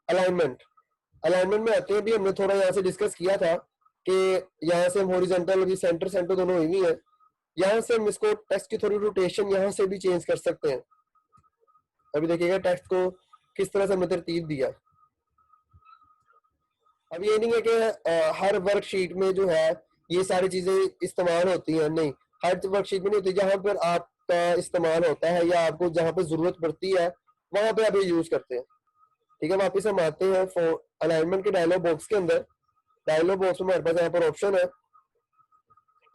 Alignment, alignment में आते हैं। भी हमने थोड़ा यहाँ से डिस्कस किया था कि यहाँ से हम हॉरिजॉन्टल अभी सेंटर सेंटर दोनों हुई है, यहाँ से हम इसको टेक्स्ट की थोड़ी रोटेशन यहाँ से भी चेंज कर सकते हैं। अभी देखिएगा टेक्स्ट को किस तरह से हमने तरतीब दिया। अब ये नहीं है कि हर वर्कशीट में जो है ये सारी चीजें इस्तेमाल होती हैं, नहीं, हर वर्कशीट में नहीं होती। जहां पर आपका इस्तेमाल होता है या आपको जहां पर जरूरत पड़ती है वहां पे आप ये यूज करते हैं। ठीक है, वापिस हम आते हैं अलाइनमेंट के डायलॉग बॉक्स के अंदर। डायलॉग बॉक्स में हमारे पास यहाँ पर ऑप्शन है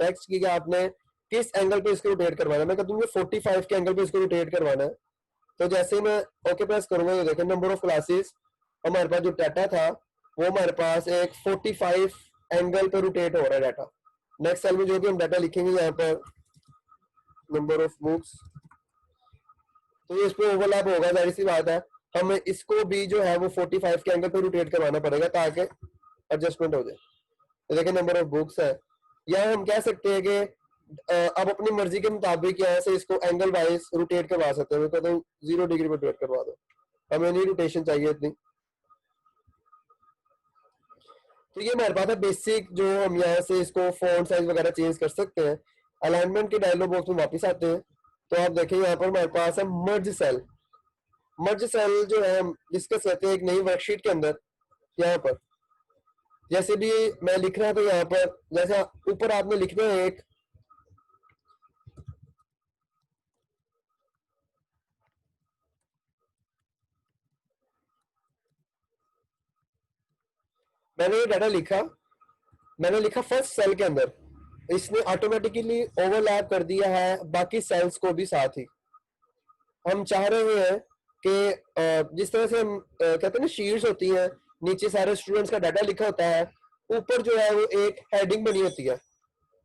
टेक्स्ट की, आपने किस एंगल पे इसको रोटेट करवाना है। मैं कहता हूँ 45 के एंगल पे इसको रोटेट करवाना है। तो जैसे ही मैं ओके प्रेस करूंगा, ये देखें नंबर ऑफ क्लासेस, हमारे पास जो डाटा था वो हमारे पास एक 45 एंगल पे रोटेट हो रहा है डाटा। नेक्स्ट सेल में जो भी हम डाटा लिखेंगे यहाँ पर नंबर ऑफ बुक्स, तो ये इस पे ओवरलैप होगा, जाहिर सी बात है। हमें इसको भी जो है वो 45 के एंगल पे रोटेट करवाना पड़ेगा ताकि एडजस्टमेंट हो जाए। तो देखिए नंबर ऑफ बुक्स है, यहाँ हम कह सकते हैं कि अब अपनी मर्जी के मुताबिक यहाँ से इसको एंगल वाइज रोटेट करवा सकते हैं। तो 0 डिग्री पे रोटेट करवा दो, हमें नहीं रोटेशन चाहिए इतनी। तो ये हमारे पास है बेसिक, जो हम यहाँ से इसको फॉन्ट साइज वगैरह चेंज कर सकते हैं। अलाइनमेंट के डायलॉग बॉक्स में वापस आते हैं तो आप देखें यहाँ पर हमारे पास है मर्ज सेल। मर्ज सेल जो है हम डिस्कस करते हैं एक नई वर्कशीट के अंदर। यहाँ पर जैसे भी मैं लिख रहा था, यहाँ पर जैसे ऊपर आपने लिखना है एक, मैंने ये डाटा लिखा, मैंने लिखा फर्स्ट सेल के अंदर, इसने ऑटोमेटिकली ओवरलैप कर दिया है बाकी सेल्स को भी साथ ही। हम चाह रहे हैं कि जिस तरह से हम कहते हैं ना शीट्स होती हैं, नीचे सारे स्टूडेंट्स का डाटा लिखा होता है, ऊपर जो है वो एक हेडिंग बनी होती है,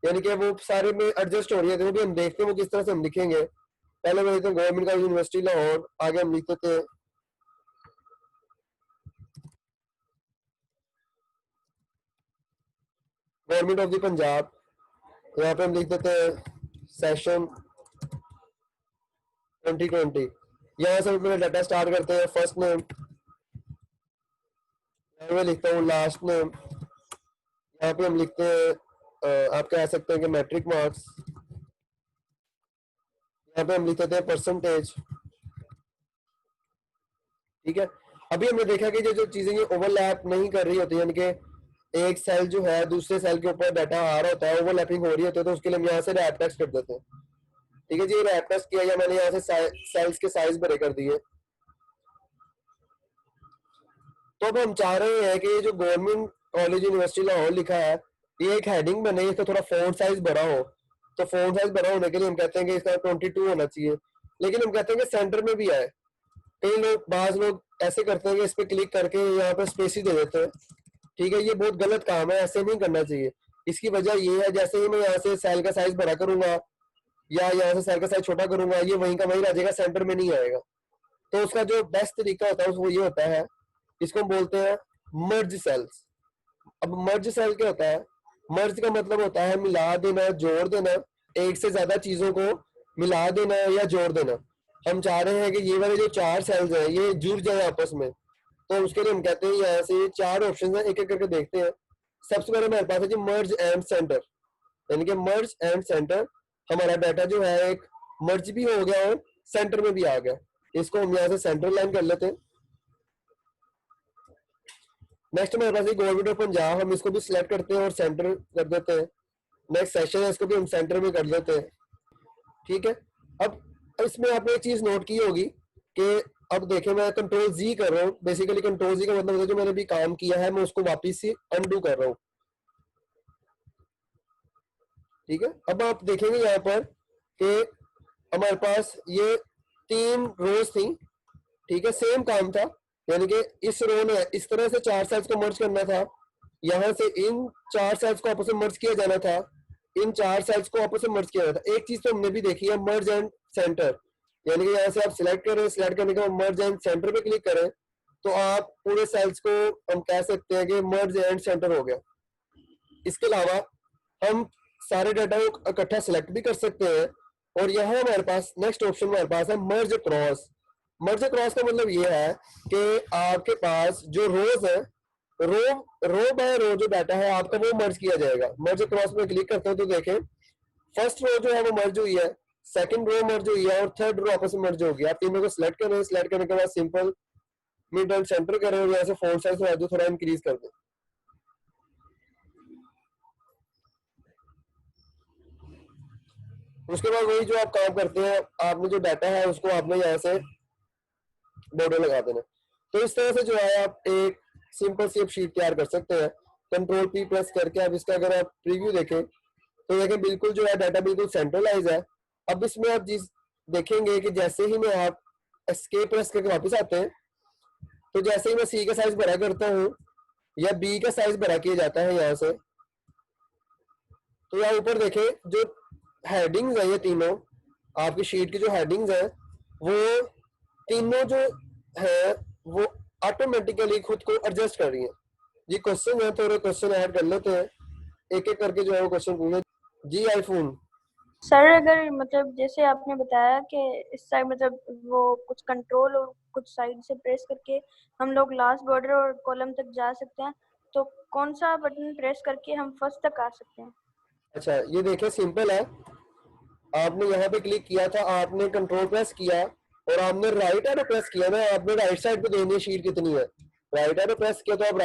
यानी कि वो सारे में एडजस्ट हो रही है। तो वो भी हम देखते हैं वो किस तरह से हम लिखेंगे। पहले मैं लिखते हैं गवर्नमेंट का यूनिवर्सिटी लाहौर, आगे हम लिखते थे गवर्नमेंट ऑफ द पंजाब, यहाँ पे हम लिख देते हैं सेशन 2020। यहाँ से अपना डाटा स्टार्ट करते हैं, फर्स्ट नेम, यहाँ पे लिखता हूँ लास्ट नेम, यहाँ पे हम लिखते हैं आप कह सकते हैं कि मैट्रिक मार्क्स, यहाँ पे हम लिख देते हैं परसेंटेज। ठीक है, अभी हमने देखा कि जो चीजें ये ओवरलैप नहीं कर रही होती, यानी कि एक सेल जो है दूसरे सेल के ऊपर डाटा आ रहा होता है, ओवरलैपिंग हो रही होती है, तो उसके लिए हम यहाँ से रैप टेक्स्ट कर देते हैं। ठीक है जी, रैप टेक्स्ट किया या मैंने यहाँ से सेल्स के साइज बड़े कर दिए। तो अब हम चाह रहे हैं कि जो गवर्नमेंट कॉलेज यूनिवर्सिटी लाहौर लिखा है, ये एक हेडिंग बने, इसका थोड़ा फॉन्ट साइज बड़ा हो। तो फॉन्ट साइज बड़ा होने के लिए हम कहते हैं कि इसका 22 होना चाहिए, लेकिन हम कहते हैं कि सेंटर में भी आए। कई लोग, बाज लोग ऐसे करते हैं कि इस पे क्लिक करके यहाँ पे स्पेसिस दे देते हैं। ठीक है, ये बहुत गलत काम है, ऐसे नहीं करना चाहिए। इसकी वजह ये है, जैसे ही मैं यहाँ से सेल का साइज बड़ा करूंगा या यहाँ से सेल का साइज छोटा करूंगा, ये वहीं का वहीं रह जाएगा, सेंटर में नहीं आएगा। तो उसका जो बेस्ट तरीका होता है वो ये होता है, इसको हम बोलते हैं मर्ज सेल्स। अब मर्ज सेल क्या होता है? मर्ज का मतलब होता है मिला देना, जोड़ देना, एक से ज्यादा चीजों को मिला देना या जोड़ देना। हम चाह रहे हैं कि ये वाले जो 4 सेल्स हैं ये जुड़ जाए आपस में, तो उसके लिए हम कहते हैं यहाँ से 4 ऑप्शन है, एक एक करके देखते हैं। सबसे पहले हमारे पास है जी मर्ज एंड सेंटर, यानी कि मर्ज एंड सेंटर। हमारा डाटा जो है एक मर्ज भी हो गया और सेंटर में भी आ गया, इसको हम यहाँ से सेंटर लाइन कर लेते हैं। नेक्स्ट हमारे पास गवर्नमेंट ऑफ पंजाब, हम इसको भी सिलेक्ट करते हैं और सेंटर कर देते हैं। नेक्स्ट सेशन है, इसको भी हम सेंटर में कर देते हैं। ठीक है, अब इसमें आपने एक चीज नोट की होगी कि अब देखें मैं कंट्रोल जी कर रहा हूँ। बेसिकली कंट्रोल जी का मतलब है जो मैंने भी काम किया है मैं उसको वापिस से अनडू कर रहा हूँ। ठीक है, अब आप देखेंगे यहाँ पर कि हमारे पास ये 3 रोज थी। ठीक है, सेम काम था, यानी कि इस रो ने इस तरह से 4 सेल्स को मर्ज करना था, यहां से इन 4 सेल्स को आपस में मर्ज किया जाना था, इन 4 सेल्स को आपस में मर्ज किया जाना था। एक चीज तो हमने भी देखी है, मर्ज एंड सेंटर, यानी कि यहाँ से आप सिलेक्ट करें, सिलेक्ट करने के बाद मर्ज एंड सेंटर पे क्लिक करें तो आप पूरे सेल्स को हम कह सकते हैं कि मर्ज एंड सेंटर हो गया। इसके अलावा हम सारे डाटा को इकट्ठा सिलेक्ट भी कर सकते हैं, और यहाँ हमारे पास नेक्स्ट ऑप्शन हमारे पास है मर्ज क्रॉस। मर्ज क्रॉस का मतलब ये है कि आपके पास जो रोज है, रो बाय रो जो डाटा है आपका वो मर्ज किया जाएगा। मर्ज क्रॉस में क्लिक करते हो तो देखें फर्स्ट रो जो है वो मर्ज हुई है, सेकंड रो मर्ज हुई है और थर्ड रो आपस में मर्ज होगी। आप तीनों को सिलेक्ट करें, सिलेक्ट करने के बाद सिंपल मिड एंड सेंटर करें और यहाँ से फॉन्ट साइज थोड़ा इंक्रीज कर दें। उसके बाद वही जो आप काम करते हैं, आपने जो डाटा है उसको आपने यहाँ से बॉर्डर लगा देना। तो इस तरह से जो है आप एक सिंपल सी शीट तैयार कर सकते हैं। कंट्रोल पी प्रेस करके आप इसका अगर आप प्रीव्यू देखें तो देखें बिल्कुल जो है डाटा बिल्कुल सेंट्रलाइज है। अब इसमें आप जिस देखेंगे कि जैसे ही मैं आप एस्केप प्रेस करके वापस आते हैं तो जैसे ही मैं सी का साइज बड़ा करता हूँ या बी का साइज बड़ा किया जाता है यहाँ से, तो यहाँ ऊपर देखें जो हेडिंग्स है ये तीनों आपकी शीट की जो हेडिंग्स है वो तीनों जो है वो ऑटोमेटिकली खुद को एडजस्ट कर रही है। ये क्वेश्चन है तो क्वेश्चन ऐड कर लेते हैं, एक एक करके जो है वो क्वेश्चन पूछे। जी आईफोन सर अगर मतलब जैसे आपने बताया कि इस साइड मतलब वो कुछ कंट्रोल और कुछ साइड से प्रेस करके हम लोग लास्ट बॉर्डर और कॉलम तक जा सकते हैं, तो कौन सा बटन प्रेस करके हम फर्स्ट तक आ सकते हैं? अच्छा ये देखिए सिंपल है, आपने यहाँ पे क्लिक किया था, आपने कंट्रोल प्रेस किया और आपने राइट एरो प्रेस किया ना, आपने राइट साइड पे देखनी है शीट कितनी है। राइट एरो प्रेस किया तो आप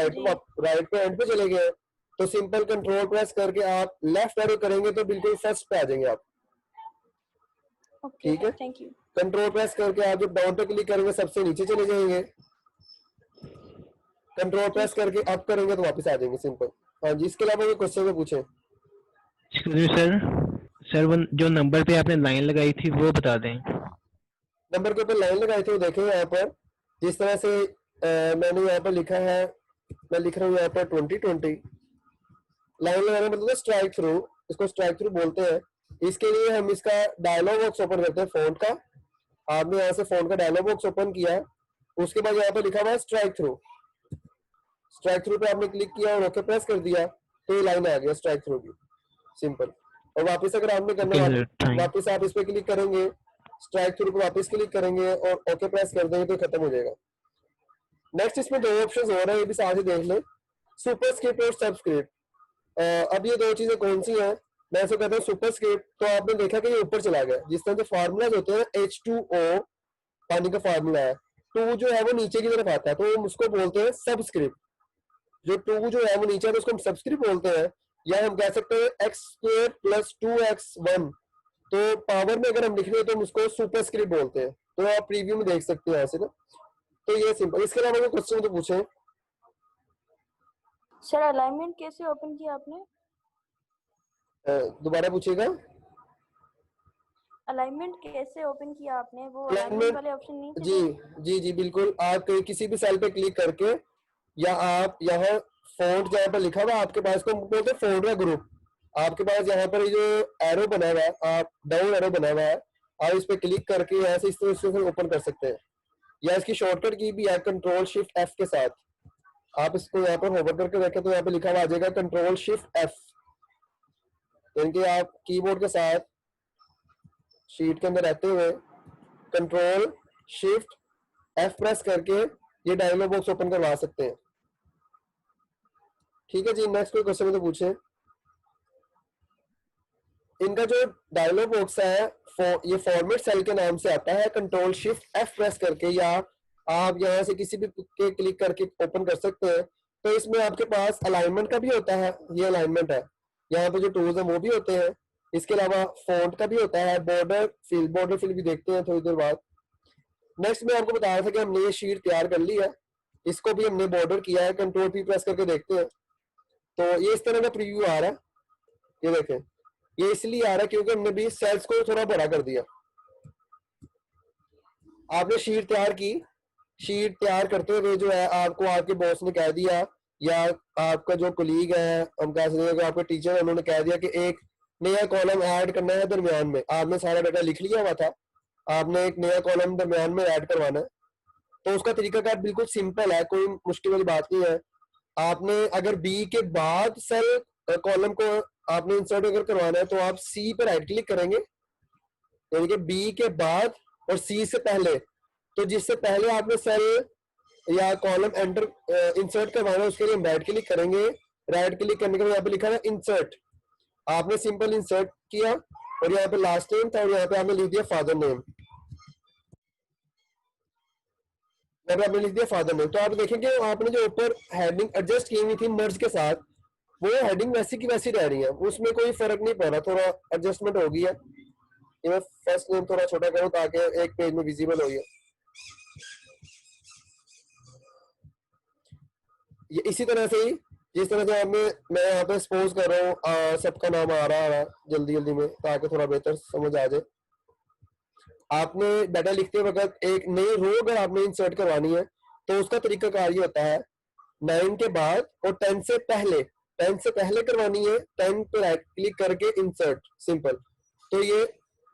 राइट पे एंड पे चले गए। तो सिंपल कंट्रोल प्रेस करके आप लेफ्ट एरो करेंगे तो बिल्कुल फर्स्ट पे आ जाएंगे आप। ठीक है, थैंक यू। कंट्रोल प्रेस करके आप जब डाउन पे क्लिक करेंगे सबसे नीचे चले जाएंगे, कंट्रोल प्रेस करके अप करेंगे तो वापस आ जाएंगे सिंपल। हाँ जी, इसके अलावा कोई क्वेश्चन में पूछे। सर सर वो जो नंबर पे आपने लाइन लगाई थी वो बता दें। नंबर के ऊपर लाइन लगाई थी, देखें यहाँ पर जिस तरह से मैंने यहाँ पर लिखा है, मैं लिख रहा हूँ यहाँ पर 2020। लाइन लगाने मतलब स्ट्राइक थ्रू, इसको स्ट्राइक थ्रू बोलते हैं। इसके लिए हम इसका डायलॉग बॉक्स ओपन करते हैं फोन का। आपने यहाँ से फोन का डायलॉग बॉक्स ओपन किया, उसके बाद यहाँ पर लिखा हुआ है स्ट्राइक थ्रू। स्ट्राइक थ्रू पे आपने क्लिक किया और ओके प्रेस कर दिया तो ये लाइन आ गया स्ट्राइक थ्रू की, सिंपल। और वापस अगर आपने करना वापस आप इस पे क्लिक करेंगे, स्ट्राइक थ्रू पे वापस क्लिक करेंगे और ओके प्रेस कर देंगे तो खत्म हो जाएगा। नेक्स्ट इसमें दो ऑप्शन हो रहे हैं, ये भी साथ ही देख लें, सुपर स्क्रिप्ट और सबस्क्रिप्ट। अब ये दो चीजें कौन सी हैं? मैं ऐसे कहता हूँ सुपर स्क्रिप्ट, तो आपने देखा कि ये ऊपर चला गया, जिस तरह से फार्मूलाज होते हैं H2O पानी का फार्मूला है, टू जो है वो नीचे की तरफ आता है तो हम उसको बोलते हैं सबस्क्रिप्ट। जो टू जो है वो नीचे है तो उसको हम सबस्क्रिप्ट बोलते हैं, या हम कह सकते हैं x² + 2x1। तो पावर में अगर हम लिख रहे हैं तो हम उसको सुपर स्क्रिप्ट बोलते हैं। तो आप प्रीव्यू में देख सकते हैं यहाँ से ना। तो ये सिंपल। इसके अलावा कोई क्वेश्चन तो पूछे। सर अलाइनमेंट कैसे ओपन किया आपने? दोबारा पूछिएगा। अलाइनमेंट कैसे ओपन किया आपने? वो अलाइनमेंट वाले ऑप्शन नहीं थे? जी जी जी बिल्कुल, आप किसी भी सेल पे क्लिक करके या आप यहाँ फॉन्ट जहाँ पर लिखा हुआ आपके पास को बोलते हैं फॉन्ट का ग्रुप, आपके पास यहाँ पर जो एरो बना हुआ है, आप डाउन एरो बना हुआ है, आप इस पे क्लिक करके यहाँ से इस तरह से ओपन कर सकते हैं। या इसकी शॉर्टकट की भी है कंट्रोल शिफ्ट एफ के साथ। आप इसको यहाँ पर होवर करके देखें तो यहाँ पे लिखा हुआ आ जाएगा कंट्रोल शिफ्ट एफ, यानी कि आप कीबोर्ड के साथ शीट के अंदर रहते हुए कंट्रोल शिफ्ट एफ प्रेस करके ये डायलॉग बॉक्स ओपन करवा सकते हैं। ठीक है जी, नेक्स्ट कोई क्वेश्चन तो पूछे। इनका जो डायलॉग बॉक्स है ये फॉर्मेट सेल के नाम से आता है, कंट्रोल शिफ्ट एफ प्रेस करके या आप यहाँ से किसी भी के क्लिक करके ओपन कर सकते हैं। तो इसमें आपके पास अलाइनमेंट का भी होता है, ये अलाइनमेंट है, यहाँ पे जो टूल्स है वो भी होते हैं। इसके अलावा फॉन्ट का भी होता है, बॉर्डर फिल भी देखते हैं थोड़ी देर बाद। नेक्स्ट मैं आपको बता रहा था कि हमने ये शीट तैयार कर ली है, इसको भी हमने बॉर्डर किया है, कंट्रोल पी प्रेस करके देखते हैं। तो ये इस तरह का प्रीव्यू आ रहा है, ये देखें, ये इसलिए आ रहा है क्योंकि हमने भी सेल्स को थोड़ा बड़ा कर दिया। आपने शीट तैयार की, शीट तैयार करते हुए जो है आपको आपके बॉस ने कह दिया या आपका जो कोलीग है, हम कह सकते हैं कि आपके टीचर है, उन्होंने कह दिया कि एक नया कॉलम ऐड करना है दरमियान में। आपने सारा डाटा लिख लिया हुआ था, आपने एक नया कॉलम दरमियान में ऐड करवाना है। तो उसका तरीकाकार बिल्कुल सिंपल है, कोई मुश्किल वाली बात नहीं है। आपने अगर बी के बाद सेल कॉलम को आपने इंसर्ट अगर करवाना है तो आप सी पर राइट क्लिक करेंगे, यानी कि बी के बाद और सी से पहले, तो जिससे पहले आपने सेल या कॉलम एंटर इंसर्ट करवाना है, उसके लिए हम राइट क्लिक करेंगे। राइट क्लिक करने के बाद यहाँ पे लिखा है इंसर्ट, आपने सिंपल इंसर्ट किया और यहाँ पे लास्ट नेम था और यहाँ पे आपने लिख दिया फादर नेम, यहाँ पे आपने लिख दिया फादर नेम। तो आप देखेंगे आपने जो ऊपर हेडिंग एडजस्ट की हुई थी मर्ज के साथ, वो हेडिंग वैसी की वैसी रह रही है, उसमें कोई फर्क नहीं पड़ रहा, थोड़ा एडजस्टमेंट हो गई है। ये मैं फर्स्ट नेम थोड़ा छोटा करूँ ताकि एक पेज में विजिबल हो। ये इसी तरह से ही जिस तरह से मैं यहाँ पे सपोज कर रहा हूँ सबका नाम आ रहा है जल्दी जल्दी में ताकि थोड़ा बेहतर समझ आ जाए। आपने डाटा लिखते वक्त एक नई रो अगर आपने इंसर्ट करवानी है तो उसका तरीकाकार ये होता है 9 के बाद और 10 से पहले करवानी है, 10 पे राइट क्लिक करके इंसर्ट सिंपल, तो ये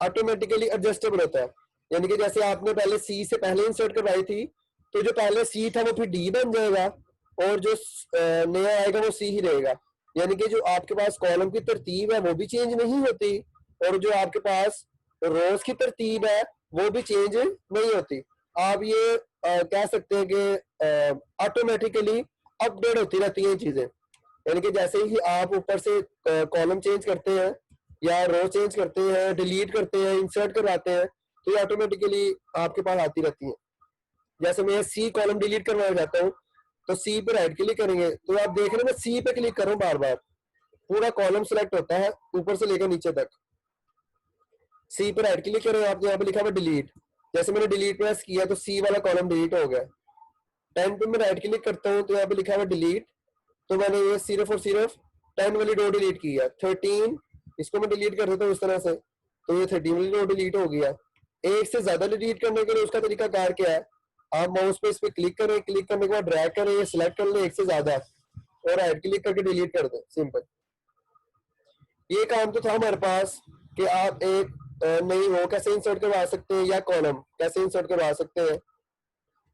ऑटोमेटिकली एडजस्टेबल होता है। यानी कि जैसे आपने पहले सी से पहले इंसर्ट करवाई थी तो जो पहले सी था वो फिर डी बन जाएगा और जो नया आएगा वो सी ही रहेगा। यानी कि जो आपके पास कॉलम की तरतीब है वो भी चेंज नहीं होती और जो आपके पास रोज की तरतीब है वो भी चेंज नहीं होती। आप ये कह सकते हैं कि ऑटोमेटिकली अपडेट होती रहती हैं चीजें। यानी कि जैसे ही आप ऊपर से कॉलम चेंज करते हैं या रो चेंज करते हैं, डिलीट करते हैं, इंसर्ट करवाते हैं, तो ये ऑटोमेटिकली आपके पास आती रहती है। जैसे मैं सी कॉलम डिलीट करवाना चाहता हूँ तो सी पे राइट क्लिक करेंगे तो आप देख रहे हैं मैं सी पे क्लिक करूं बार बार, पूरा कॉलम सिलेक्ट होता है ऊपर से लेकर नीचे तक। सी पे राइट क्लिक करें, आप यहाँ पे लिखा हुआ डिलीट, जैसे मैंने डिलीट प्रेस किया तो सी वाला कॉलम डिलीट हो गया। 10 पे मैं राइट क्लिक करता हूँ तो यहाँ पे लिखा हुआ डिलीट, तो मैंने ये सिर्फ और सिर्फ 10 वाली रो डिलीट की है। 13 इसको मैं डिलीट कर देता हूँ इस तरह से, तो ये 13 वाली रो डिलीट हो गया। एक से ज्यादा डिलीट करने के लिए उसका तरीका कार क्या है, आप माउस पे इस पे क्लिक करें, क्लिक करने के बाद ड्रैग करें, ये सिलेक्ट कर लें एक से ज्यादा और राइट क्लिक करके डिलीट कर दें, सिंपल। ये काम तो था हमारे पास कि आप एक नई रो कैसे इंसर्ट करवा सकते हैं या कॉलम कैसे इंसर्ट करवा सकते हैं।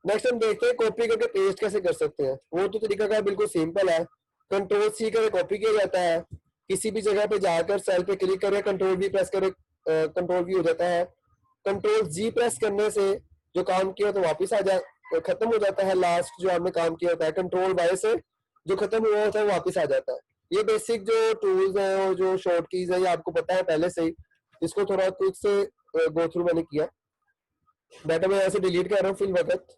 नेक्स्ट हम देखते हैं कॉपी करके पेस्ट कैसे कर सकते हैं। वो तो तरीका का बिल्कुल सिंपल है, कंट्रोल सी करके कॉपी किया जाता है, किसी भी जगह पे जाकर सेल पे क्लिक करें, कंट्रोल वी प्रेस करें, कंट्रोल वी हो जाता है। कंट्रोल जी प्रेस करने से जो काम किया तो वापस आ जाए, खत्म हो जाता है। लास्ट जो आपने काम किया होता है कंट्रोल वाई से जो खत्म हुआ होता है वो वापस आ जाता है। ये बेसिक जो टूल्स हैं और जो शॉर्ट कीज है ये आपको पता है पहले से ही, इसको थोड़ा क्विक से गो थ्रू मैंने किया। डाटा मैं ऐसे डिलीट कर रहा हूँ फिल वक्त।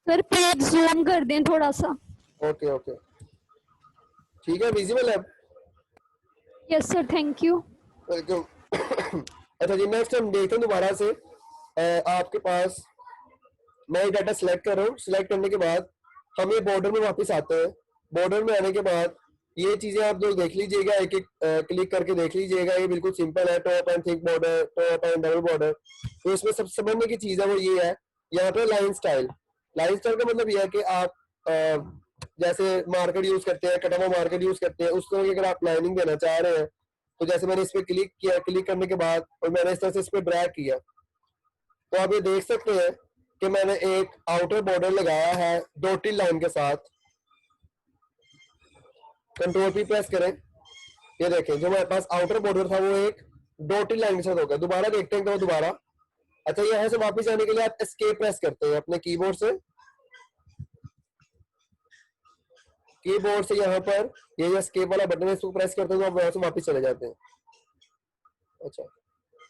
सर पेज जूम कर दें थोड़ा सा। ओके ओके ठीक है, विजिबल है। Yes sir, thank you. Welcome. अच्छा जी, नेक्स्ट हम देखते हैं दोबारा से आपके पास मैं डाटा सिलेक्ट कर रहा हूँ। सिलेक्ट करने के बाद हम ये बॉर्डर में वापस आते हैं। बॉर्डर में आने के बाद ये चीजें आप लोग देख लीजिएगा, एक एक क्लिक करके देख लीजिएगा। ये बिल्कुल सिंपल है, top and thick border, top and double border. तो इसमें सब समझने की चीज है वो ये है, यहाँ पे लाइन स्टाइल। लाइन स्टाइल का मतलब ये है कि आप जैसे मार्केट यूज करते हैं, कटवा मार्केट यूज करते हैं, उस तरह की अगर आप लाइनिंग देना चाह रहे हैं तो जैसे मैंने इस पे क्लिक किया, क्लिक करने के बाद और मैंने इस तरह से इस पे ड्रैग किया तो आप ये देख सकते हैं कि मैंने एक आउटर बॉर्डर लगाया है डॉटेड लाइन के साथ। कंट्रोल पी प्रेस करें, ये देखें जो हमारे पास आउटर बॉर्डर था वो एक डॉटेड लाइन के साथ होगा। दोबारा देखते हैं तो दोबारा। अच्छा, यहाँ से वापस आने के लिए आप एस्केप प्रेस करते हैं अपने कीबोर्ड से। कीबोर्ड से यहाँ पर ये एस्केप वाला बटन है, इसको प्रेस करते हैं तो आप यहाँ से वापस चले जाते हैं। अच्छा,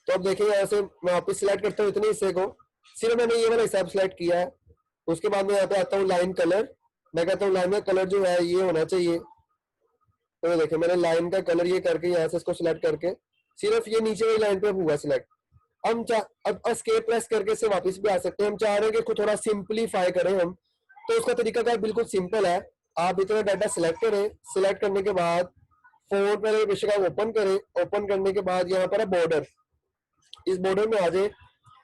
तो अब देखिए यहाँ से मैं वापस सिलेक्ट करता हूँ इतने हिस्से को, सिर्फ मैंने ये वाला हिसाब सिलेक्ट किया है। उसके बाद मैं यहाँ पे आता हूँ लाइन कलर, मैं कहता हूँ लाइन का कलर जो है ये होना चाहिए। तो देखिए मैंने लाइन का कलर ये करके यहाँ से इसको सिलेक्ट करके सिर्फ ये नीचे वाली लाइन पे हुआ सिलेक्ट। हम अब एस्केप प्रेस करके से वापस भी आ सकते हैं। हम चाह रहे हैं कि थोड़ा सिंपलीफाई करें हम, तो उसका तरीका का बिल्कुल सिंपल है। आप इतना डाटा सिलेक्ट करें, सिलेक्ट करने के बाद फोन पहले बेशक आप ओपन करें, ओपन करने के बाद यहाँ पर है बॉर्डर, इस बॉर्डर में आ जाए।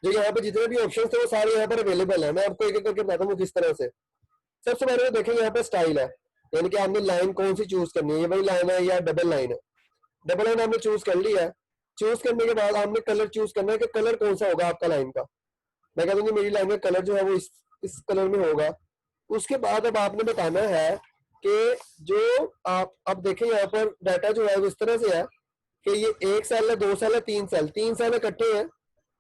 जो यहाँ पे जितने भी ऑप्शन थे वो सारे यहाँ पर अवेलेबल है। मैं आपको एक एक करके बताता हूँ किस तरह से। सबसे पहले देखेंगे यहाँ पे स्टाइल है, यानी कि आपने लाइन कौन सी चूज करनी है, ये वही लाइन है या डबल लाइन है। डबल लाइन आपने चूज कर लिया है। चूज करने के बाद आपने कलर चूज करना है कि कलर कौन सा होगा आपका लाइन का। मैं कहता हूँ मेरी लाइन का कलर जो है वो इस कलर में होगा। उसके बाद अब आपने बताना है कि जो आप अब देखें यहाँ पर डाटा जो है वो इस तरह से है कि ये 1 सेल है, 2 सेल है, 3 सेल, 3 सेल इकट्ठे हैं।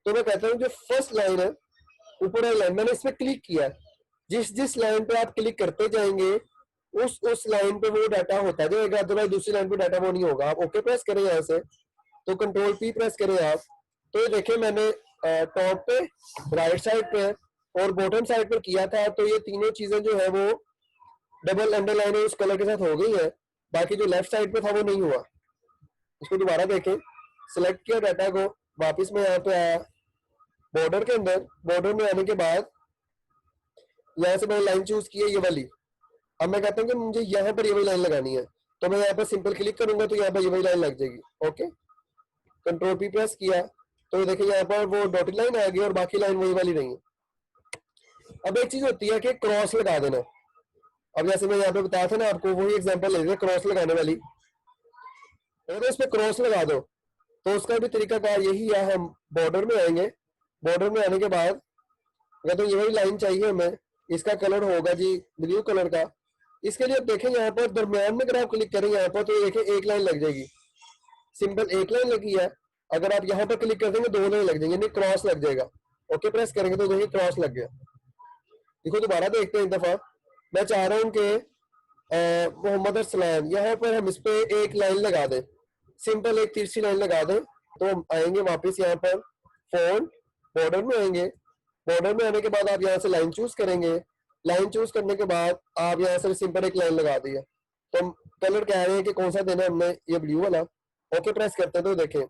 तो मैं कहता हूँ जो फर्स्ट लाइन है ऊपर वाली लाइन, मैंने इस पे क्लिक किया, जिस जिस लाइन पे आप क्लिक करते जाएंगे उस लाइन पे वो डाटा होता जाएगा, अदरवाइज दूसरी लाइन पे डाटा वो नहीं होगा। आप ओके प्रेस करें यहाँ से, तो कंट्रोल पी प्रेस करें आप, तो ये देखिए मैंने टॉप पे, राइट साइड पे और बॉटम साइड पर किया था, तो ये तीनों चीजें जो है वो डबल अंडरलाइन उस कलर के साथ हो गई है। बाकी जो लेफ्ट साइड पे था वो नहीं हुआ। इसको दोबारा देखें, सिलेक्ट किया डाटा को, वापिस में यहाँ पे आया बॉर्डर के अंदर, बॉर्डर में आने के बाद यहाँ से मैंने लाइन चूज की है ये वाली। अब मैं कहता हूँ कि मुझे यहाँ पर ये वाली लाइन लगानी है, तो मैं यहाँ पर सिंपल क्लिक करूंगा तो यहाँ पर ये वाली लाइन लग जाएगी। ओके, कंट्रोल पी प्रेस किया तो ये देखिए यहाँ पर वो डॉटेड लाइन आ गई और बाकी लाइन वही वाली नहीं है। अब एक चीज होती है कि क्रॉस लगा देना। अब जैसे मैं यहाँ पे बताया था ना आपको, वही एग्जांपल ले रहे क्रॉस लगाने वाली, अगर इस पे क्रॉस लगा दो तो उसका भी तरीका कार यही है। हम बॉर्डर में आएंगे, बॉर्डर में आने के बाद अगर तो ये वही लाइन चाहिए हमें, इसका कलर होगा जी ब्लू कलर का। इसके लिए आप देखें यहाँ पर दरमियान में अगर आप क्लिक करें यहाँ पर तो देखें एक लाइन लग जाएगी, सिंपल एक लाइन लगी है। अगर आप यहाँ पर क्लिक कर देंगे दो लाइन लग जाएंगे, यानी क्रॉस लग जाएगा। ओके प्रेस करेंगे तो देखिए क्रॉस लग गया। देखो दोबारा देखते हैं एक दफा। मैं चाह रहा हूँ कि मोहम्मद अरसलान, यहाँ पर हम इस पे एक लाइन लगा दें, सिंपल एक तिरछी लाइन लगा दें। तो हम आएंगे वापस यहाँ पर फोन बॉर्डर में आएंगे, बॉर्डर में आने के बाद आप यहाँ से लाइन चूज करेंगे, लाइन चूज करने के बाद आप यहाँ से सिंपल एक लाइन लगा दी है। तो हम कलर कह रहे हैं कि कौन सा देना है हमने, ये ब्लू वाला। ओके प्रेस करते हैं तो देखें,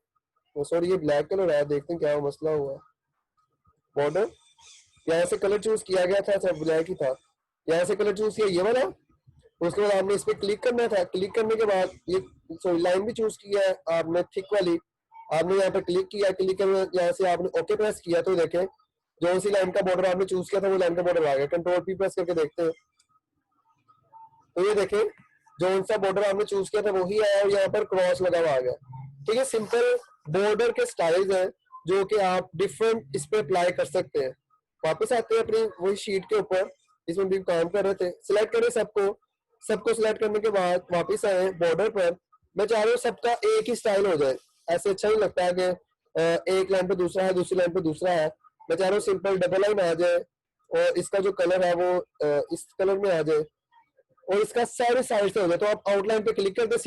सॉरी ये ब्लैक कलर है, देखते हैं क्या मसला हुआ। बॉर्डर यहाँ से कलर चूज किया गया था, सब ब्लैक ही था, यहाँ से कलर चूज किया ये वाला। उसके बाद आपने इस पे क्लिक करना था, क्लिक करने के बाद ये सॉरी लाइन भी चूज किया है आपने थिक वाली, आपने यहाँ पे क्लिक किया, क्लिक करने यहाँ से आपने ओके प्रेस किया तो देखें जो सी लाइन का बॉर्डर आपने चूज किया था वो लाइन का बॉर्डर आ गया। कंट्रोल पी प्रेस करके देखते हैं तो ये देखें जो सा बॉर्डर आपने चूज किया था वही आया और यहाँ पर क्रॉस लगा हुआ आ गया। ठीक है, सिंपल बॉर्डर के स्टाइल्स हैं जो कि आप डिफरेंट इस पे अप्लाई कर सकते हैं। वापस आते हैं अपनी वही शीट के ऊपर जिसमें भी काम कर रहे थे, सिलेक्ट करें सबको सिलेक्ट करने के बाद वापस आए बॉर्डर पर। मैं चाह रहा हूँ सबका एक ही स्टाइल हो जाए, ऐसे अच्छा नहीं लगता है कि एक लाइन पे दूसरा है दूसरी लाइन पे दूसरा है। मैं चाह रहा हूँ सिंपल डबल लाइन आ जाए और इसका जो कलर है वो इस कलर में आ जाए और इसका सारे साइड से हो जाए। तो आप आउटलाइन पे क्लिक करते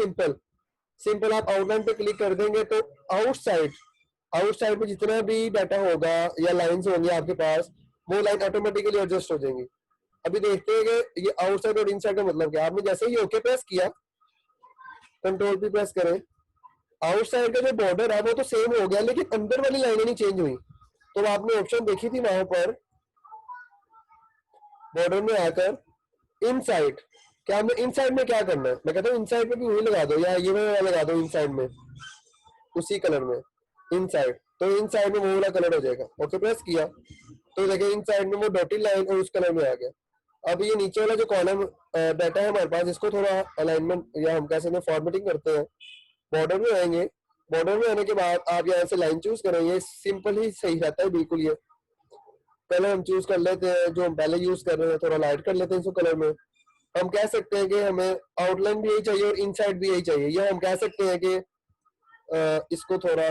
सिंपल आप आउटलाइन पे क्लिक कर देंगे तो आउटसाइड पे जितना भी डाटा होगा या लाइंस होंगे आपके पास वो लाइन ऑटोमेटिकली एडजस्ट हो जाएंगी। अभी देखते हैं कि ये आउटसाइड और इनसाइड का मतलब क्या। आपने जैसे ही ओके प्रेस किया, कंट्रोल भी प्रेस करें, आउटसाइड का जो बॉर्डर है वो तो सेम हो गया लेकिन अंदर वाली लाइनें नहीं चेंज हुई। तो आपने ऑप्शन देखी थी वहां पर बॉर्डर में आकर इनसाइड, क्या हमने इनसाइड में क्या करना है, मैं कहता हूँ इनसाइड में भी वही लगा दो या ये वाला लगा दो इनसाइड में उसी कलर में इनसाइड, तो इनसाइड में वो वाला कलर हो जाएगा। ओके प्रेस किया तो देखिए इनसाइड में वो डॉटेड लाइन और उस कलर में आ गया। अब ये नीचे वाला जो कॉलम डाटा है हमारे पास, इसको थोड़ा अलाइनमेंट या हम कह सकते हैं फॉर्मेटिंग करते हैं। बॉर्डर में आएंगे, बॉर्डर में आने के बाद आप यहाँ से लाइन चूज करेंगे, सिंपल ही सही रहता है बिल्कुल। ये कलर हम चूज कर लेते हैं जो हम पहले यूज कर रहे हैं, थोड़ा लाइट कर लेते हैं इसको कलर में। हम कह सकते हैं कि हमें आउटलाइन भी यही चाहिए और इनसाइड भी यही चाहिए, या हम कह सकते हैं कि इसको थोड़ा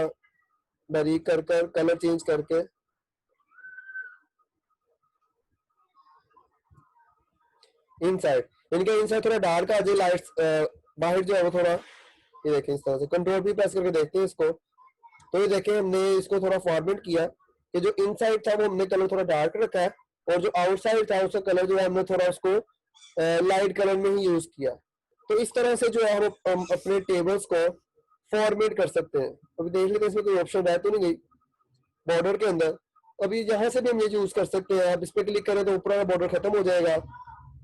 बारीक कर कलर चेंज करके इनसाइड, इनका इनसाइड थोड़ा डार्क आ जाए, लाइट्स बाहर जो है वो थोड़ा, ये देखें इस तरह से कंट्रोल भी प्रेस करके देखते हैं इसको। तो ये देखें हमने इसको थोड़ा फॉर्मेट किया कि जो इनसाइड था वो हमने कलर थोड़ा डार्क रखा है और जो आउटसाइड था उसका कलर जो है हमने थोड़ा उसको लाइट कलर में ही यूज किया। तो इस तरह से जो है हम अपने टेबल्स को फॉर्मेट कर सकते हैं। अभी देख लेते हैं इसमें कोई ऑप्शन है तो नहीं गई बॉर्डर के अंदर। अभी यहाँ से भी हम ये यूज कर सकते हैं, आप इस पे क्लिक करें तो ऊपर वाला बॉर्डर खत्म हो जाएगा,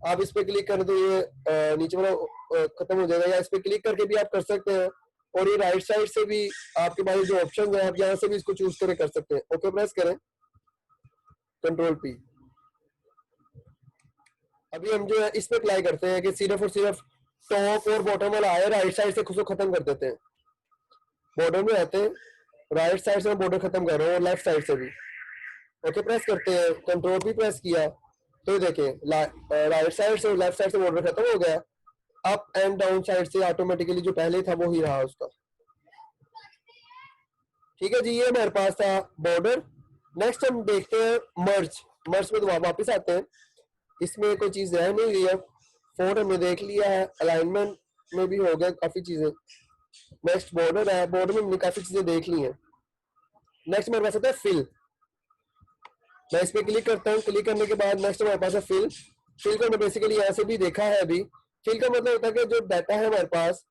आप इस पे क्लिक करें तो ये नीचे वाला खत्म हो जाएगा, या इस पे क्लिक करके भी आप कर सकते हैं। और ये राइट साइड से भी आपके पास जो ऑप्शन है आप यहाँ से भी इसको चूज करके कर सकते हैं। ओके प्रेस करें, कंट्रोल पी। अभी हम जो है इस पे अप्लाई करते हैं कि सिर्फ और सिर्फ टॉप और बॉटम वाला आए, राइट साइड से उसको खत्म कर देते हैं। बॉर्डर में आते हैं, राइट साइड से बॉर्डर खत्म कर रहे हैं और लेफ्ट साइड से भी। ओके प्रेस करते हैं, कंट्रोल भी प्रेस किया तो देखें राइट साइड से और लेफ्ट साइड से बॉर्डर खत्म हो गया। अप एंड डाउन साइड से ऑटोमेटिकली जो पहले था वो ही रहा उसका। ठीक है जी, ये हमारे पास था बॉर्डर। नेक्स्ट हम देखते हैं मर्ज। मर्ज पे दोबारा वापस आते हैं। इसमें कोई चीज रह नहीं रही है, फोन हमने देख लिया है, अलाइनमेंट में भी हो गया काफी चीजें। नेक्स्ट बॉर्डर है, बॉर्डर में हमने काफी चीजें देख ली हैं। नेक्स्ट हमारे पास आता है फिल। मैं इस पे क्लिक करता हूँ, क्लिक करने के बाद नेक्स्ट हमारे पास है फिल। फिल को हमने बेसिकली यहाँ से भी देखा है अभी। फिल का मतलब होता है कि जो डाटा है हमारे पास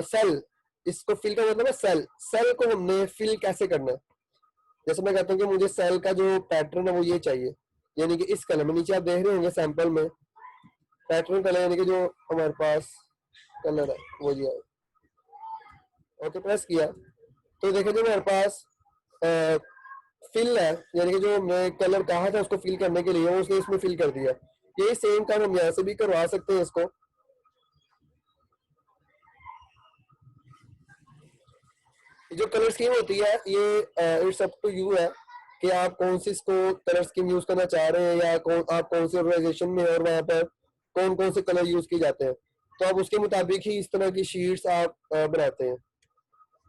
सेल, इसको फिल का मतलब है सेल। सेल को हमने फिल कैसे करना है, जैसे मैं कहता हूँ कि मुझे सेल का जो पैटर्न है वो ये चाहिए, यानी कि इस कलर में, नीचे आप देख रहे होंगे सैंपल में पैटर्न कलर, यानी कि जो हमारे पास कलर है वो ये है। ओके, प्रेस किया तो देखिए जो हमारे पास फिल है, यानी कि जो हमने कलर कहा था उसको फिल करने के लिए वो उसने इसमें फिल कर दिया। ये सेम काम हम यहाँ से भी करवा सकते हैं इसको। जो कलर स्कीम होती है ये इट्स अप टू यू है कि आप कौन सी इसको कलर स्कीम यूज करना चाह रहे हैं, या आप कौन सी ऑर्गेनाइजेशन में और वहां पर कौन कौन से कलर यूज किए जाते हैं, तो आप उसके मुताबिक ही इस तरह की शीट्स आप बनाते हैं।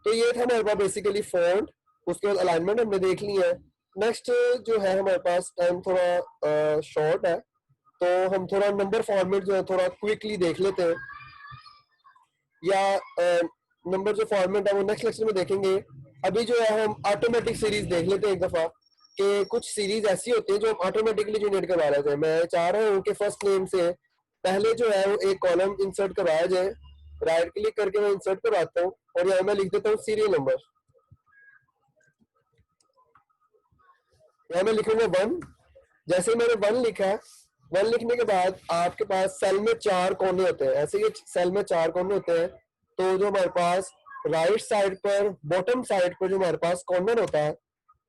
तो ये था हमारे पास बेसिकली फॉन्ट। उसके बाद अलाइनमेंट हमने देख ली है। नेक्स्ट जो है हमारे पास टाइम थोड़ा शॉर्ट है, तो हम थोड़ा नंबर फॉर्मेट जो है थोड़ा क्विकली देख लेते हैं, या नंबर जो फॉर्मेट है वो नेक्स्ट लेक्चर में देखेंगे। अभी जो है हम ऑटोमेटिक सीरीज देख लेते हैं एक दफा, कि कुछ सीरीज ऐसी होती है जो हम ऑटोमेटिकली जनरेट करवा लेते हैं। मैं चाह रहा हूँ कि फर्स्ट नेम से पहले जो है वो एक कॉलम इंसर्ट करवाया जाए। राइट क्लिक करके मैं इंसर्ट करवाता हूँ और यहाँ मैं लिख देता हूँ सीरियल नंबर। यहाँ मैं लिखूंगा 1। जैसे ही मैंने 1 लिखा है, 1 लिखने के बाद आपके पास सेल में 4 कोने होते हैं। ऐसे ही सेल में 4 कोने होते हैं, तो जो हमारे पास राइट साइड पर, बॉटम साइड पर जो हमारे पास कॉर्नर होता है,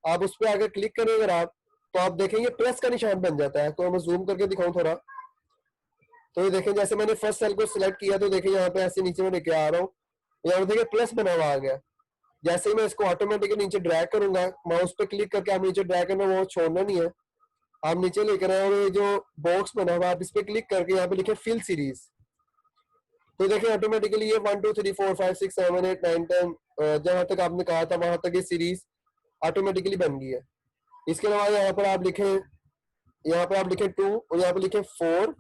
आप उस पर अगर क्लिक करें अगर आप, तो आप देखेंगे प्लस का निशान बन जाता है। तो मैं जूम करके दिखाऊं थोड़ा, तो ये देखें जैसे मैंने फर्स्ट सेल को सिलेक्ट किया तो देखिए यहाँ पे ऐसे नीचे में लेके आ रहा हूँ, यहाँ पे देखिए प्लस बना हुआ आ गया। जैसे ही मैं इसको ऑटोमेटिकली नीचे ड्रैग करूंगा, माउस पे क्लिक करके आप नीचे ड्रैग करना, वो छोड़ना नहीं है, आप नीचे लेकर आए और ये जो बॉक्स बना हुआ आप इस पे क्लिक करके यहाँ पे लिखे फिल सीरीज, तो देखिए ऑटोमेटिकली ये 1 2 3 4 5 6 7 8 9 10 जहां तक आपने कहा था वहां तक ये सीरीज ऑटोमेटिकली बन गई है। इसके अलावा यहाँ पर आप लिखें, यहाँ पे आप लिखें 2 और यहाँ पे लिखें 4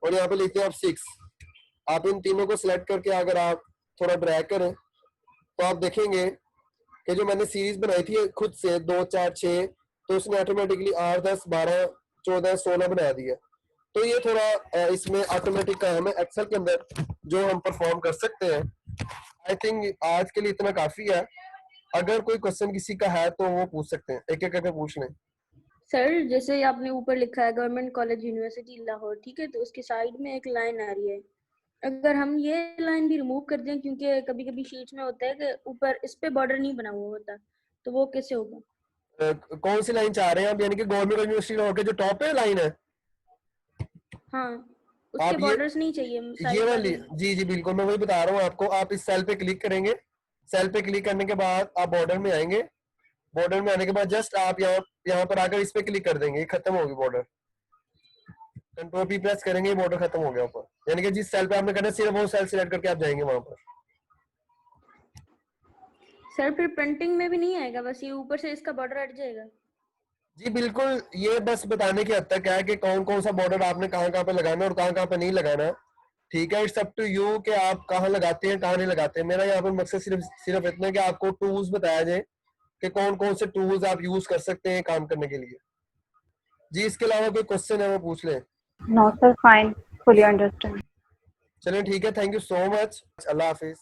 और यहाँ पे लिखते हैं आप 6। आप इन तीनों को सिलेक्ट करके अगर आप थोड़ा ड्रैग करें तो आप देखेंगे कि जो मैंने सीरीज बनाई थी खुद से 2 4 6, तो उसने ऑटोमेटिकली 8 10 12 14 16 बना दिया। तो ये थोड़ा इसमें ऑटोमेटिक काम है एक्सेल के अंदर जो हम परफॉर्म कर सकते हैं। आई थिंक आज के लिए इतना काफी है। अगर कोई क्वेश्चन किसी का है तो वो पूछ सकते हैं, एक एक करके पूछ लें। सर जैसे आपने ऊपर लिखा है गवर्नमेंट कॉलेज यूनिवर्सिटी लाहौर, ठीक है, तो उसके साइड में एक लाइन आ रही है, अगर हम ये लाइन भी रिमूव कर दें, क्योंकि कभी कभी शीट्स में होता है कि ऊपर इस पे बॉर्डर नहीं बना हुआ होता, तो वो कैसे होगा? कौन सी लाइन चाह रहे हैं आप, यानी कि गवर्नमेंट यूनिवर्सिटी लाहौर के जो टॉप पे लाइन है? हाँ, उसके आप बॉर्डर्स नहीं चाहिए, ये साइड वाली, जी जी बिल्कुल, मैं वही बता रहा हूँ आपको। आप इस सेल पे क्लिक करेंगे, सेल पे क्लिक करने के बाद आप बॉर्डर में आएंगे। बॉर्डर में आने के बाद जस्ट आप यहाँ पर आकर इस पे क्लिक कर देंगे, खत्म होगी बॉर्डर। कंट्रोल पी प्रेस करेंगे, बॉर्डर खत्म हो गया ऊपर, यानी कि जिस सेल पे आपने करना है सिर्फ वो सेल सिलेक्ट करके आप जाएंगे वहां पर। सर फिर प्रिंटिंग में भी नहीं आएगा, बस ये ऊपर से इसका बॉर्डर हट जाएगा? जी बिल्कुल, ये बस बताने की हद तक है कि कौन कौन सा बॉर्डर आपने कहाँ कहाँ पे लगाना है और कहाँ कहाँ पे नहीं लगाना। ठीक है, इट्स अप टू यू कि आप कहाँ लगाते हैं कहाँ नहीं लगाते हैं। मेरा यहाँ पर मकसद सिर्फ इतना है कि आपको टूल्स बताया जाए कि कौन कौन से टूल्स आप यूज कर सकते हैं काम करने के लिए। जी इसके अलावा कोई क्वेश्चन है वो पूछ लें। No, sir, fine. Fully understand. चलिए ठीक है, thank you so much, Allah Hafiz.